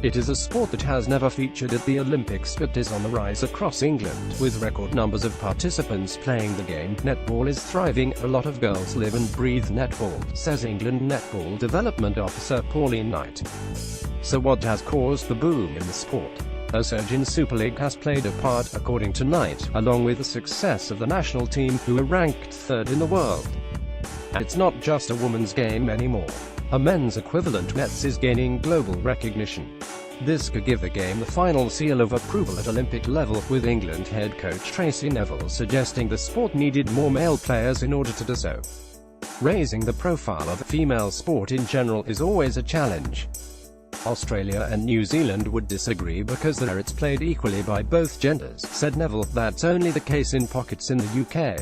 It is a sport that has never featured at the Olympics but is on the rise across England, with record numbers of participants playing the game. Netball is thriving, a lot of girls live and breathe netball, says England Netball Development Officer Pauline Knight. So what has caused the boom in the sport? A surge in Super League has played a part, according to Knight, along with the success of the national team, who are ranked third in the world. It's not just a women's game anymore. A men's equivalent Nets is gaining global recognition. This could give the game the final seal of approval at Olympic level, with England head coach Tracy Neville suggesting the sport needed more male players in order to do so. Raising the profile of female sport in general is always a challenge. Australia and New Zealand would disagree because there it's played equally by both genders, said Neville. That's only the case in pockets in the UK.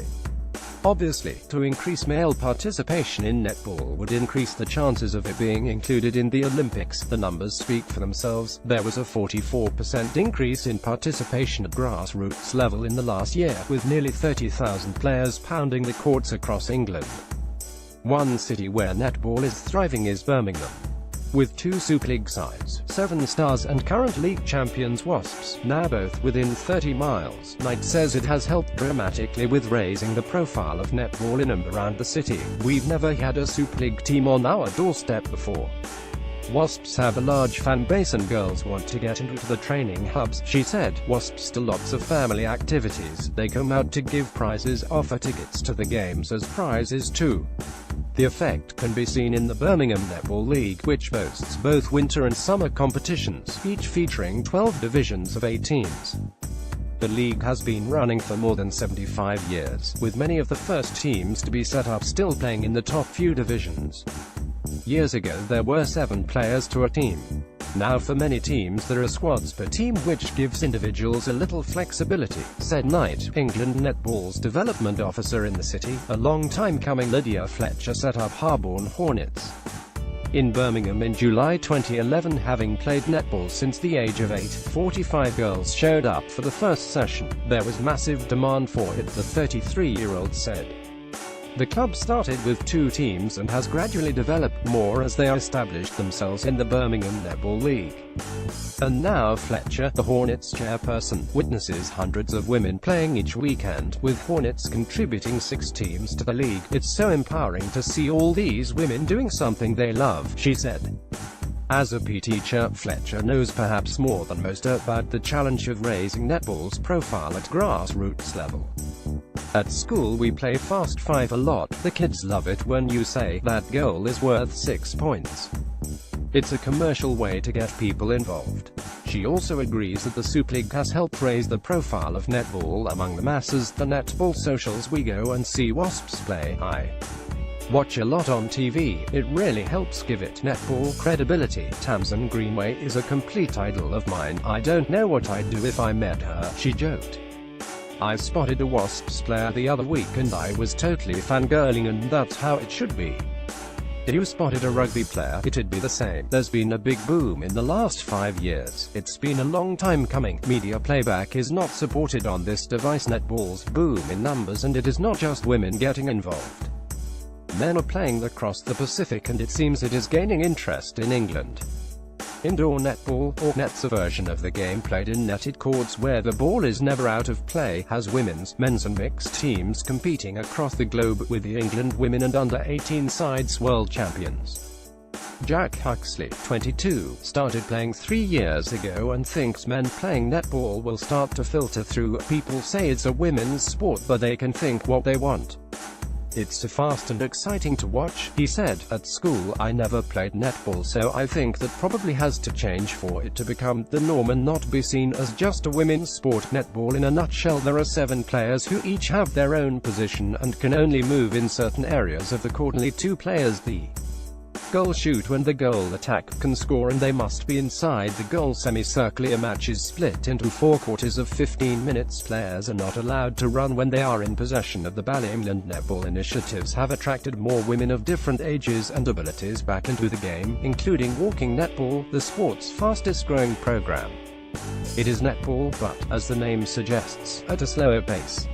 Obviously, to increase male participation in netball would increase the chances of it being included in the Olympics. The numbers speak for themselves. There was a 44% increase in participation at grassroots level in the last year, with nearly 30,000 players pounding the courts across England. One city where netball is thriving is Birmingham. With two Super League sides, Seven Stars and current league champions Wasps, now both within 30 miles, Knight says it has helped dramatically with raising the profile of netball in and around the city. We've never had a Super League team on our doorstep before. Wasps have a large fan base and girls want to get into the training hubs, she said. Wasps do lots of family activities. They come out to give prizes, offer tickets to the games as prizes too. The effect can be seen in the Birmingham Netball League, which boasts both winter and summer competitions, each featuring 12 divisions of 8 teams. The league has been running for more than 75 years, with many of the first teams to be set up still playing in the top few divisions. Years ago there were 7 players to a team. Now for many teams there are squads per team, which gives individuals a little flexibility, said Knight, England Netball's development officer in the city. A long time coming. Lydia Fletcher set up Harborne Hornets in Birmingham in July 2011. Having played netball since the age of 8, 45 girls showed up for the first session. There was massive demand for it, the 33-year-old said. The club started with 2 teams and has gradually developed more as they established themselves in the Birmingham Netball League. And now Fletcher, the Hornets chairperson, witnesses hundreds of women playing each weekend, with Hornets contributing 6 teams to the league. It's so empowering to see all these women doing something they love, she said. As a PE teacher, Fletcher knows perhaps more than most about the challenge of raising netball's profile at grassroots level. At school we play Fast 5 a lot. The kids love it when you say, that goal is worth 6 points. It's a commercial way to get people involved. She also agrees that the Super League has helped raise the profile of netball among the masses. The netball socials we go and see Wasps play, I watch a lot on TV. It really helps give it netball credibility. Tamsin Greenway is a complete idol of mine. I don't know what I'd do if I met her, she joked. I spotted a Wasps player the other week and I was totally fangirling, and that's how it should be. If you spotted a rugby player, it'd be the same. There's been a big boom in the last 5 years. It's been a long time coming. Media playback is not supported on this device. Netball's boom in numbers, and it is not just women getting involved. Men are playing across the Pacific, and it seems it is gaining interest in England. Indoor netball, or nets, a version of the game played in netted courts where the ball is never out of play, has women's, men's and mixed teams competing across the globe, with the England women and under-18 sides world champions. Jack Huxley, 22, started playing 3 years ago and thinks men playing netball will start to filter through. People say it's a women's sport, but they can think what they want. It's so fast and exciting to watch, he said. At school I never played netball, so I think that probably has to change for it to become the norm and not be seen as just a women's sport. Netball in a nutshell: there are 7 players who each have their own position and can only move in certain areas of the court. Only 2 players, the goal shoot and the goal attack, can score, and they must be inside the goal semicircle. A match is split into 4 quarters of 15 minutes. Players are not allowed to run when they are in possession of the ball. England netball initiatives have attracted more women of different ages and abilities back into the game, including walking netball, the sport's fastest growing program. It is netball, but, as the name suggests, at a slower pace.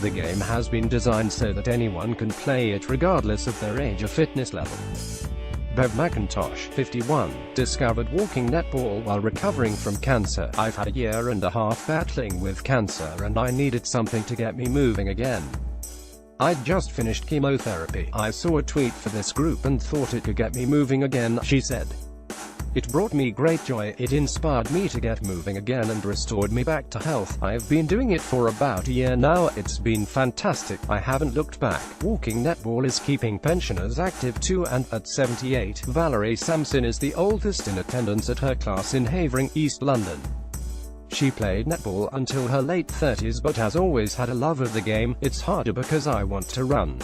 The game has been designed so that anyone can play it regardless of their age or fitness level. Bev McIntosh, 51, discovered walking netball while recovering from cancer. I've had a year and a half battling with cancer and I needed something to get me moving again. I'd just finished chemotherapy. I saw a tweet for this group and thought it could get me moving again, she said. It brought me great joy, it inspired me to get moving again and restored me back to health. I've been doing it for about a year now, it's been fantastic, I haven't looked back. Walking netball is keeping pensioners active too, and at 78, Valerie Sampson is the oldest in attendance at her class in Havering, East London. She played netball until her late 30s but has always had a love of the game. It's harder because I want to run.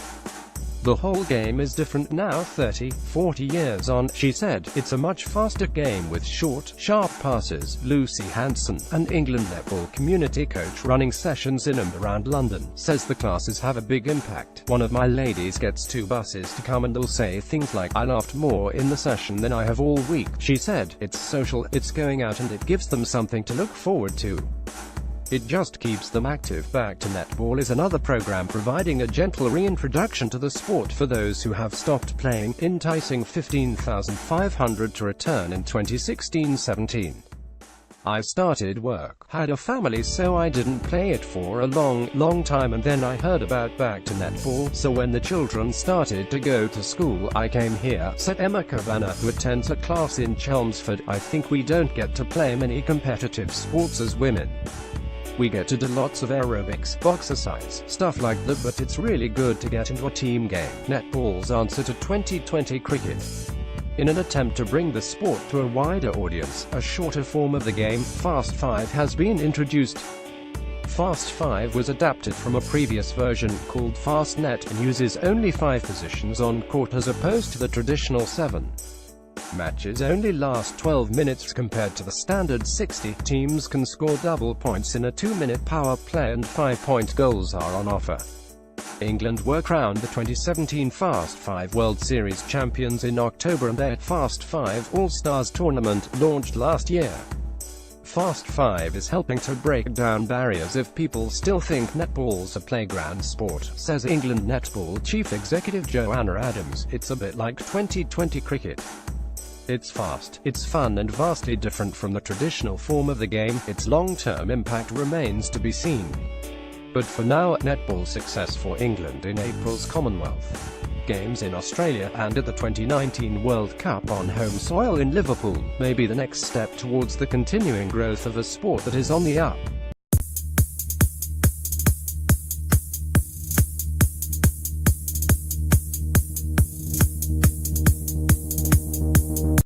The whole game is different now 30, 40 years on, she said. It's a much faster game with short, sharp passes. Lucy Hanson, an England netball community coach running sessions in and around London, says the classes have a big impact. One of my ladies gets 2 buses to come and they'll say things like, "I laughed more in the session than I have all week," she said. It's social, it's going out and it gives them something to look forward to. It just keeps them active. Back to Netball is another program providing a gentle reintroduction to the sport for those who have stopped playing, enticing 15,500 to return in 2016-17. I started work, had a family, so I didn't play it for a long time, and then I heard about Back to Netball, so when the children started to go to school, I came here, said Emma Kavanagh, who attends a class in Chelmsford. I think we don't get to play many competitive sports as women. We get to do lots of aerobics, boxercise, stuff like that, but it's really good to get into a team game. Netball's answer to 2020 cricket. In an attempt to bring the sport to a wider audience, a shorter form of the game, Fast 5, has been introduced. Fast 5 was adapted from a previous version, called Fast Net, and uses only 5 positions on court as opposed to the traditional 7. Matches only last 12 minutes compared to the standard 60. Teams can score double points in a 2-minute power play and 5-point goals are on offer. England were crowned the 2017 Fast 5 World Series champions in October, and their Fast 5 All-Stars tournament launched last year. Fast 5 is helping to break down barriers if people still think netball's a playground sport, says England Netball Chief Executive Joanna Adams. It's a bit like 2020 cricket. It's fast, it's fun and vastly different from the traditional form of the game. Its long-term impact remains to be seen. But for now, netball's success for England in April's Commonwealth Games in Australia, and at the 2019 World Cup on home soil in Liverpool, may be the next step towards the continuing growth of a sport that is on the up.